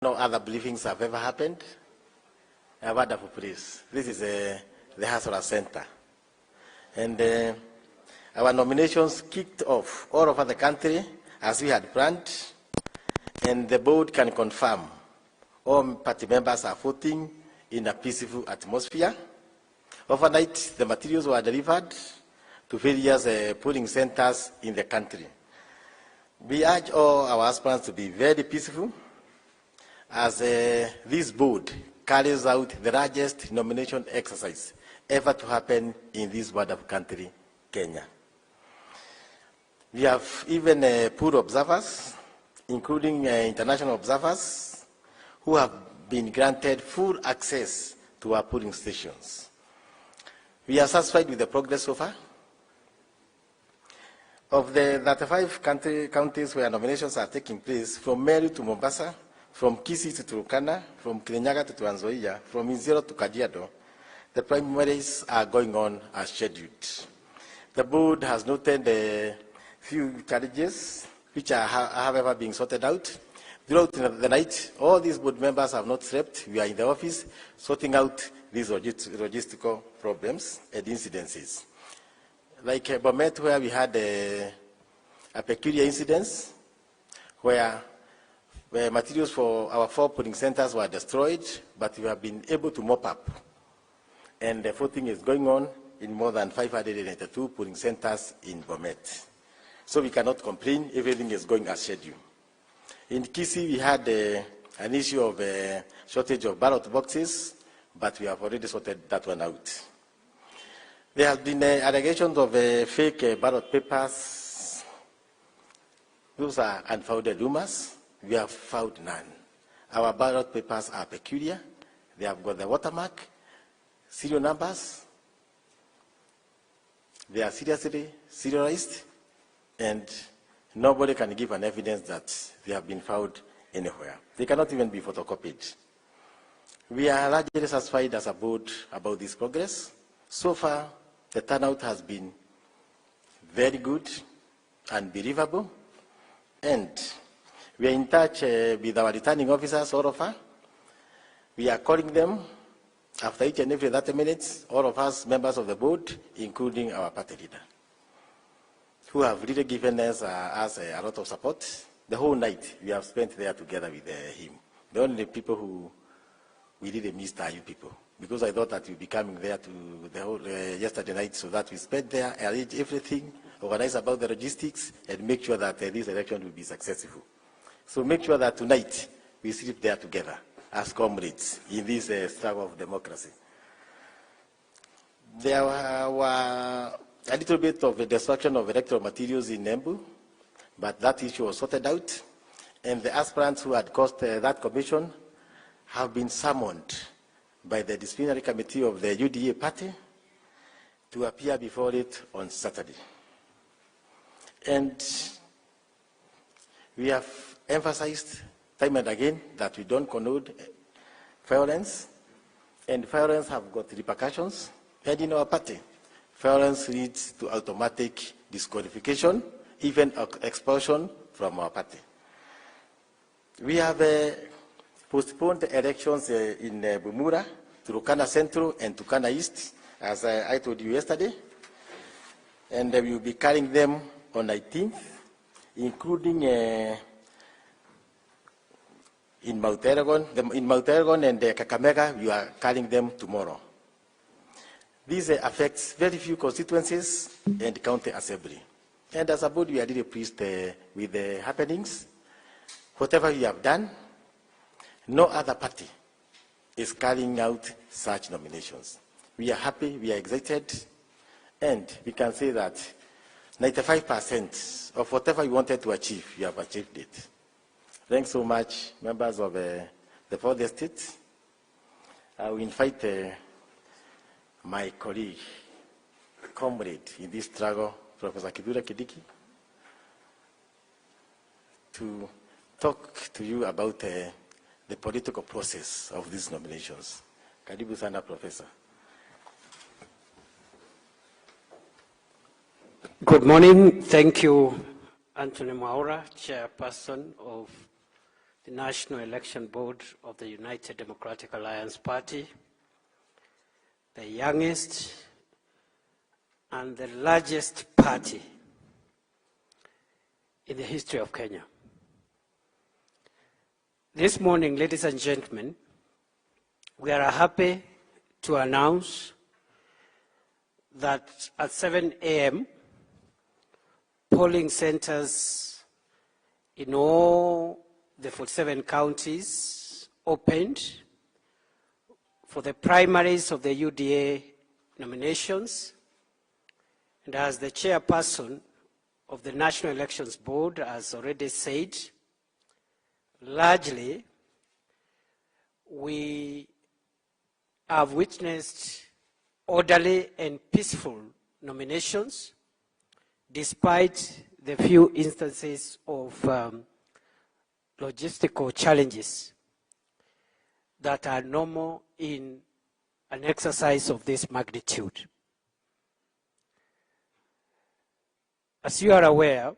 No other briefings have ever happened. A wonderful place. This is the Hasra Center. And our nominations kicked off all over the country as we had planned. And the board can confirm all party members are voting in a peaceful atmosphere. Overnight, the materials were delivered to various polling centers in the country. We urge all our aspirants to be very peaceful as this board carries out the largest nomination exercise ever to happen in this wonderful country, Kenya. We have even pool observers, including international observers, who have been granted full access to our polling stations. We are satisfied with the progress so far. Of the 35 counties where nominations are taking place, from Meru to Mombasa, from Kisii to Turkana, from Kirinyaga to Trans Nzoia, from Isiolo to Kajiado, the primaries are going on as scheduled. The board has noted a few challenges which are, however, being sorted out. Throughout the night, all these board members have not slept. We are in the office sorting out these logistical problems and incidences. Like Bomet, where we had a peculiar incident where materials for our 4 polling centers were destroyed, but we have been able to mop up. And the voting is going on in more than 582 polling centers in Bomet. So we cannot complain, everything is going as scheduled. In Kisii, we had an issue of a shortage of ballot boxes, but we have already sorted that one out. There have been allegations of fake ballot papers. Those are unfounded rumors. We have found none. Our ballot papers are peculiar. They have got the watermark, serial numbers. They are seriously serialized, and nobody can give an evidence that they have been found anywhere. They cannot even be photocopied. We are largely satisfied as a board about this progress. So far, the turnout has been very good and believable, and we are in touch with our returning officers all over. We are calling them after each and every 30 minutes, all of us members of the board, including our party leader, who have really given us a lot of support. The whole night we have spent there together with him. The only people who we really missed are you people, because I thought that you'd be coming there to the whole yesterday night, so that we spent there, arrange everything, organize about the logistics, and make sure that this election will be successful. So make sure that tonight we sleep there together as comrades in this struggle of democracy. There were a little bit of a destruction of electoral materials in Embu, but that issue was sorted out, and the aspirants who had caused that commission have been summoned by the disciplinary committee of the UDA party to appear before it on Saturday. And we have emphasized time and again that we don't condone violence, and violence have got repercussions. And in our party, violence leads to automatic disqualification, even expulsion from our party. We have postponed elections in Bumura, Turkana Central, and Turkana East, as I told you yesterday. And we will be carrying them on 19th, including in Mount Elgon and Kakamega, we are carrying them tomorrow. This affects very few constituencies and county assembly. And as a board, we are really pleased with the happenings. Whatever we have done, no other party is carrying out such nominations. We are happy, we are excited, and we can say that 95% of whatever we wanted to achieve, we have achieved it. Thanks so much, members of the 4th Estate. I will invite my colleague, comrade in this struggle, Professor Kithure Kindiki, to talk to you about the political process of these nominations. Karibu sana, Professor. Good morning. Thank you, Anthony Mwaura, Chairperson of the National Election Board of the United Democratic Alliance Party, the youngest and the largest party in the history of Kenya. This morning, ladies and gentlemen, we are happy to announce that at 7 a.m., polling centers in all the 47 counties opened for the primaries of the UDA nominations. And as the chairperson of the National Elections Board has already said, largely we have witnessed orderly and peaceful nominations despite the few instances of logistical challenges that are normal in an exercise of this magnitude. As you are aware,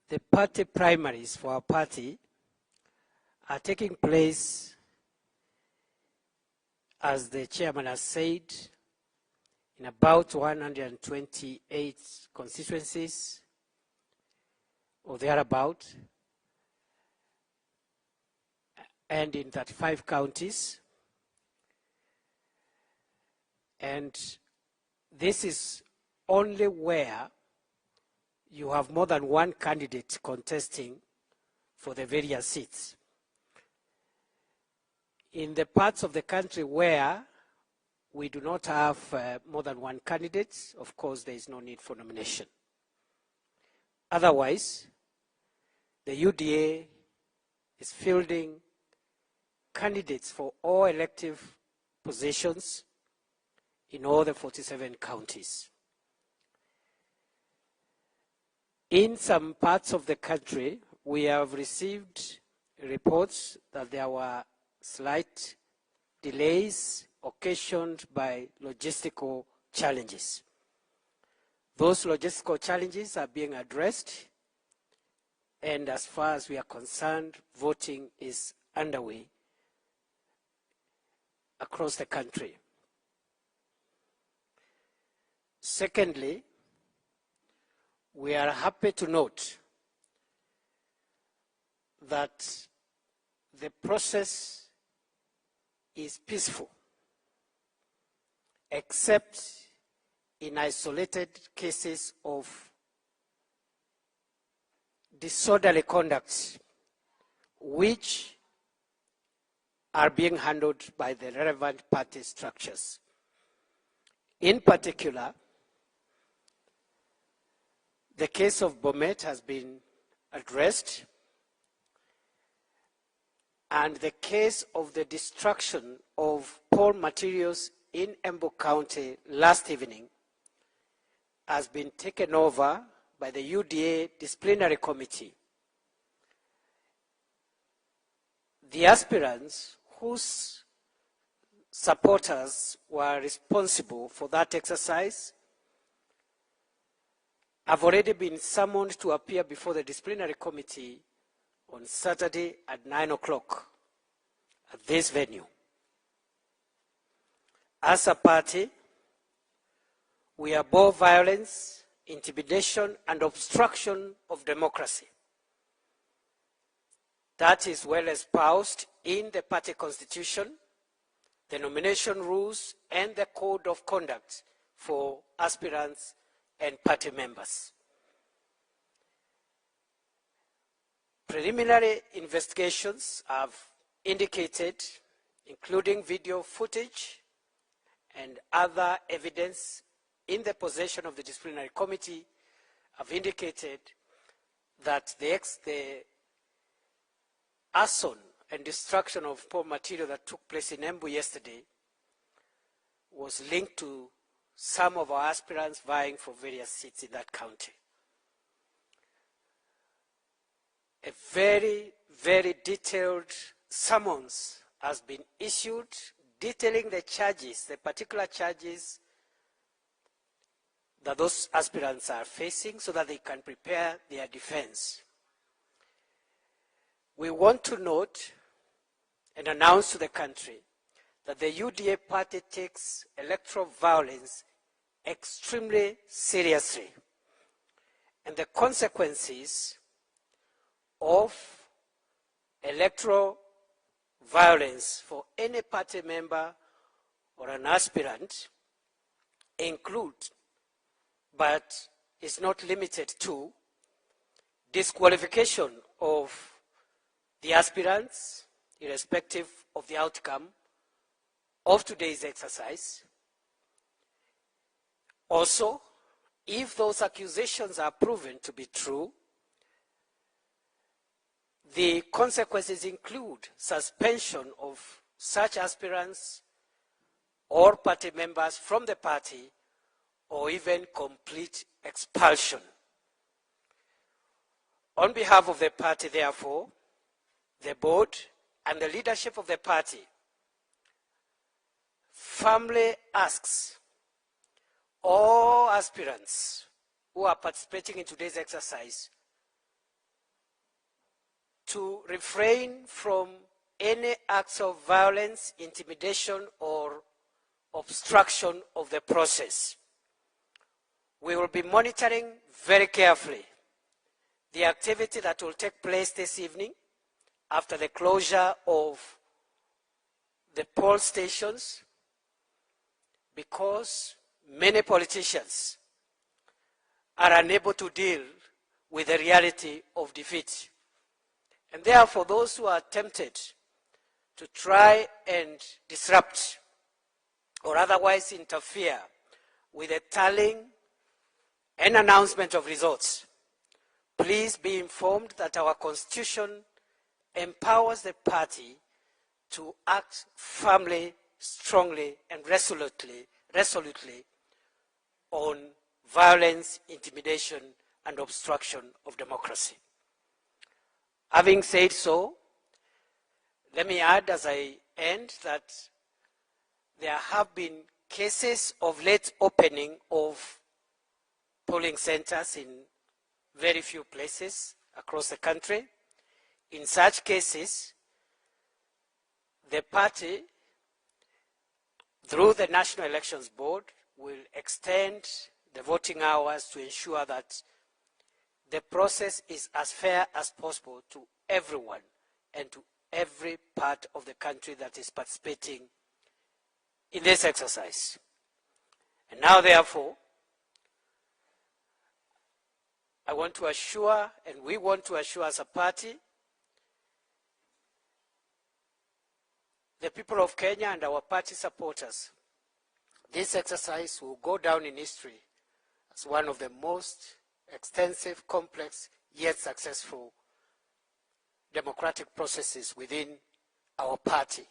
the party primaries for our party are taking place, as the chairman has said, in about 128 constituencies or thereabout, and in 35 counties. And this is only where you have more than one candidate contesting for the various seats. In the parts of the country where we do not have more than one candidate, of course, there is no need for nomination. Otherwise, the UDA is fielding candidates for all elective positions in all the 47 counties. In some parts of the country, we have received reports that there were slight delays occasioned by logistical challenges. Those logistical challenges are being addressed, and as far as we are concerned, voting is underway across the country. Secondly, we are happy to note that the process is peaceful, except in isolated cases of disorderly conduct, which are being handled by the relevant party structures. In particular, the case of Bomet has been addressed, and the case of the destruction of poll materials in Embu County last evening has been taken over by the UDA disciplinary committee. The aspirants whose supporters were responsible for that exercise have already been summoned to appear before the disciplinary committee on Saturday at 9 o'clock at this venue. As a party, we abhor violence, intimidation, and obstruction of democracy. That is well espoused in the party constitution, the nomination rules, and the code of conduct for aspirants and party members. Preliminary investigations have indicated, including video footage and other evidence in the possession of the disciplinary committee, have indicated that the arson and destruction of poll material that took place in Embu yesterday was linked to some of our aspirants vying for various seats in that county. A very, very detailed summons has been issued detailing the charges, the particular charges that those aspirants are facing so that they can prepare their defense. We want to note and announce to the country that the UDA party takes electoral violence extremely seriously, and the consequences of electoral violence for any party member or an aspirant include, but is not limited to, disqualification of the aspirants, irrespective of the outcome of today's exercise. Also, if those accusations are proven to be true, the consequences include suspension of such aspirants or party members from the party, or even complete expulsion. On behalf of the party, therefore, the board and the leadership of the party firmly asks all aspirants who are participating in today's exercise to refrain from any acts of violence, intimidation, or obstruction of the process. We will be monitoring very carefully the activity that will take place this evening after the closure of the poll stations, because many politicians are unable to deal with the reality of defeat. And therefore, those who are tempted to try and disrupt or otherwise interfere with the tallying and announcement of results, please be informed that our Constitution empowers the party to act firmly, strongly, and resolutely on violence, intimidation, and obstruction of democracy. Having said so, let me add as I end that there have been cases of late opening of polling centers in very few places across the country. In such cases, the party, through the National Elections Board, will extend the voting hours to ensure that the process is as fair as possible to everyone and to every part of the country that is participating in this exercise. And now, therefore, I want to assure, and we want to assure as a party, the people of Kenya and our party supporters, this exercise will go down in history as one of the most extensive, complex, yet successful democratic processes within our party.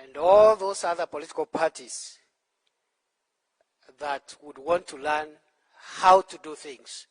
And all those other political parties that would want to learn how to do things,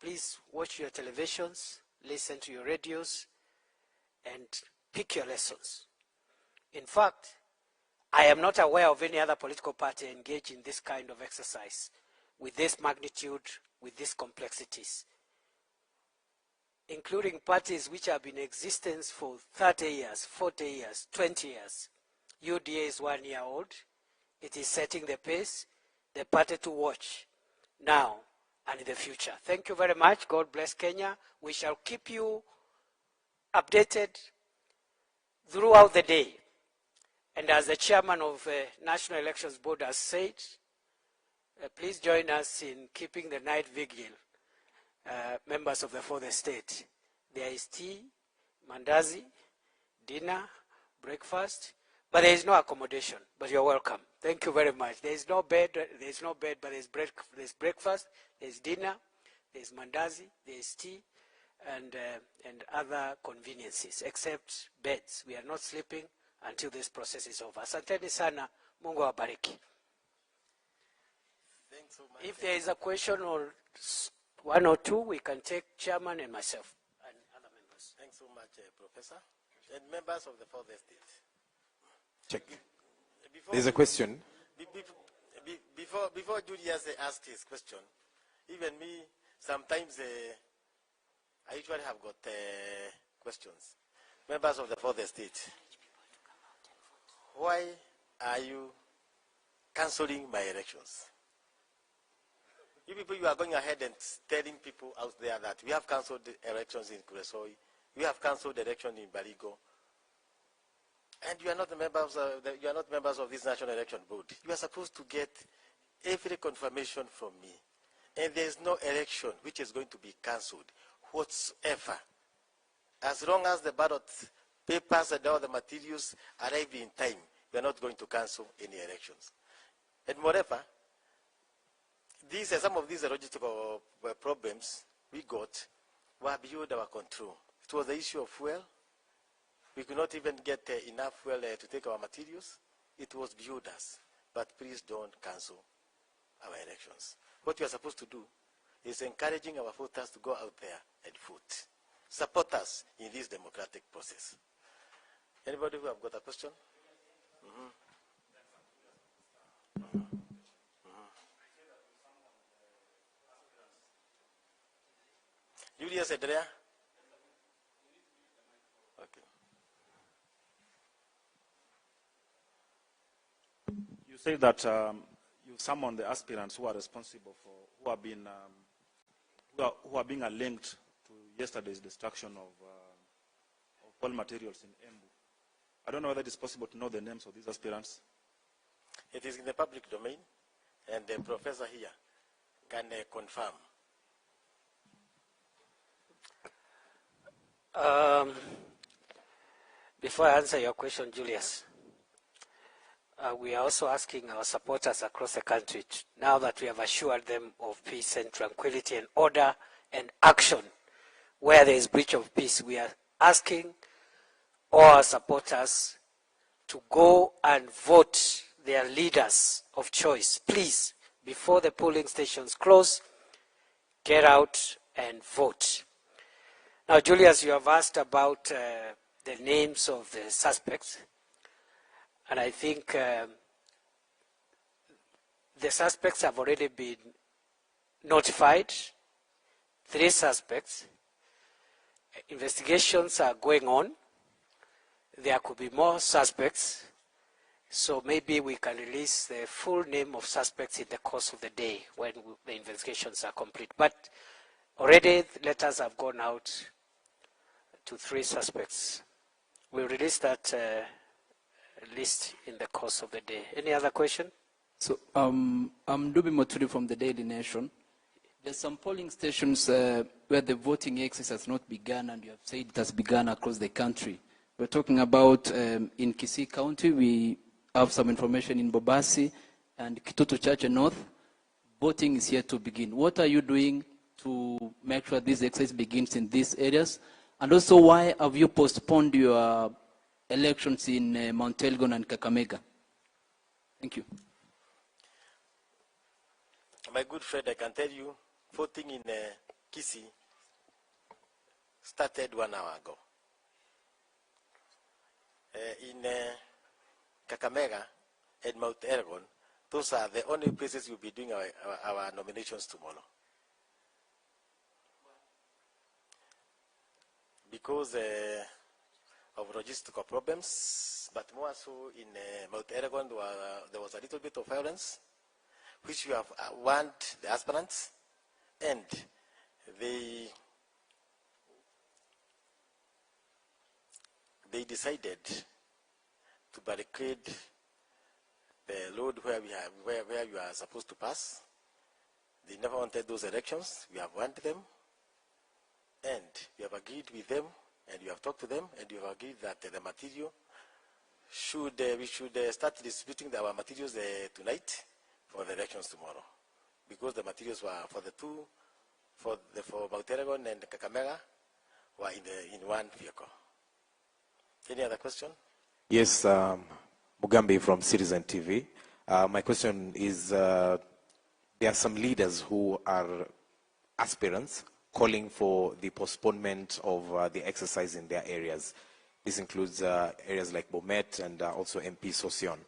please watch your televisions, listen to your radios, and pick your lessons. In fact, I am not aware of any other political party engaged in this kind of exercise with this magnitude, with these complexities, including parties which have been in existence for 30 years, 40 years, 20 years. UDA is 1 year old. It is setting the pace, the party to watch now and in the future. Thank you very much. God bless Kenya. We shall keep you updated throughout the day. And as the chairman of the National Elections Board has said, please join us in keeping the night vigil, members of the fourth estate. There is tea, mandazi, dinner, breakfast, but there is no accommodation, but you're welcome. Thank you very much. There is no bed, but there's breakfast, there's dinner, there's mandazi, there's tea, and other conveniences, except beds. We are not sleeping until this process is over. Asanteni sana, Mungu awabariki. Thanks so much. If there is a question or one or two, we can take chairman and myself and other members. Thanks so much, Professor. And members of the fourth estate. Check. There's a question. Before Julius asked his question, even me, sometimes I usually have got questions. Members of the fourth estate, why are you cancelling my elections? You people, you are going ahead and telling people out there that we have cancelled the elections in Kuresoi, we have cancelled the election in Barigo, and you are not the members of you are not members of this National Election Board. You are supposed to get every confirmation from me, and there is no election which is going to be cancelled whatsoever, as long as the ballot papers and all the materials arrive in time. We are not going to cancel any elections. And moreover, these some of these logistical problems we got were beyond our control. It was the issue of fuel. We could not even get enough fuel to take our materials. It was beyond us. But please don't cancel our elections. What we are supposed to do is encouraging our voters to go out there and vote. Support us in this democratic process. Anybody who have got a question? Julius Edrea? Okay. You say that you summoned the aspirants who are responsible for, who are being linked to yesterday's destruction of all materials in Embu. I don't know whether it is possible to know the names of these aspirants. It is in the public domain, and the professor here can confirm. Before I answer your question, Julius, we are also asking our supporters across the country, now that we have assured them of peace and tranquility and order and action, where there is breach of peace, we are asking all our supporters to go and vote their leaders of choice. Please, before the polling stations close, get out and vote. Now, Julius, you have asked about the names of the suspects, and I think the suspects have already been notified. 3 suspects. Investigations are going on. There could be more suspects, so maybe we can release the full name of suspects in the course of the day when the investigations are complete. But already letters have gone out to 3 suspects. We'll release that list in the course of the day. Any other question? So I'm Dubi Moturi from the Daily Nation. There's some polling stations where the voting exercise has not begun, and you have said it has begun across the country. We're talking about in Kisii County, we have some information in Bobasi and Kitutu Church North. Voting is yet to begin. What are you doing to make sure this exercise begins in these areas? And also, why have you postponed your elections in Mount Elgon and Kakamega? Thank you. My good friend, I can tell you, voting in Kisii started 1 hour ago. In Kakamega and Mount Elgon, those are the only places we'll be doing our nominations tomorrow. Because of logistical problems, but more so in Mount Elgon, there was a little bit of violence, which we have warned the aspirants, and they decided to barricade the road where you are supposed to pass. They never wanted those elections. We have warned them, and we have agreed with them, and we have talked to them, and we have agreed that the material we should start distributing our materials tonight for the elections tomorrow, because the materials were for Mount Elgon and Kakamega were in one vehicle. Any other question? Yes, Mugambi from Citizen TV. My question is, there are some leaders who are aspirants calling for the postponement of the exercise in their areas. This includes areas like Bomet and also MP Sosion.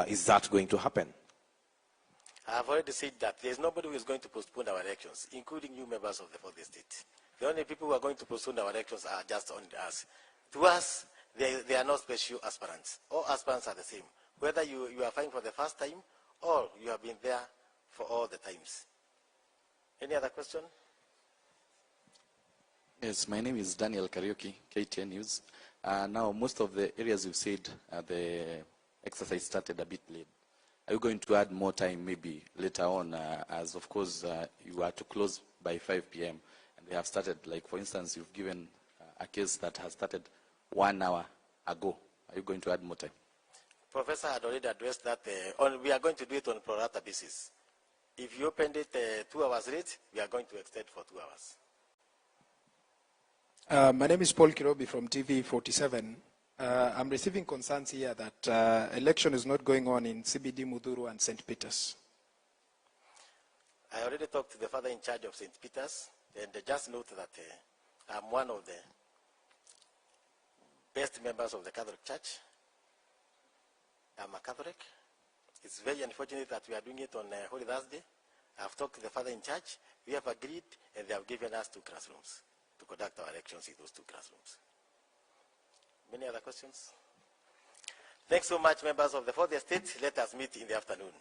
Is that going to happen? I have already said that there's nobody who is going to postpone our elections, including you members of the fourth estate. The only people who are going to postpone our elections are just on us. To us, they are not special aspirants. All aspirants are the same. Whether you are fighting for the first time or you have been there for all the times. Any other question? Yes, my name is Daniel Karaoke, KTN News. Now, most of the areas you've said the exercise started a bit late. Are you going to add more time maybe later on, as of course you are to close by 5 p.m. and they have started, like for instance, you've given a case that has started 1 hour ago. Are you going to add more time? Professor had already addressed that. We are going to do it on a pro rata basis. If you opened it 2 hours late, we are going to extend for 2 hours. My name is Paul Kirobi from TV 47. I'm receiving concerns here that election is not going on in CBD, Mudhuru, and St. Peter's. I already talked to the father in charge of St. Peter's, and just note that I'm one of the best members of the Catholic Church. I'm a Catholic. It's very unfortunate that we are doing it on Holy Thursday. I've talked to the father in charge. We have agreed, and they have given us 2 classrooms to conduct our elections in those 2 classrooms. Many other questions? Thanks so much, members of the 4th Estate. Let us meet in the afternoon.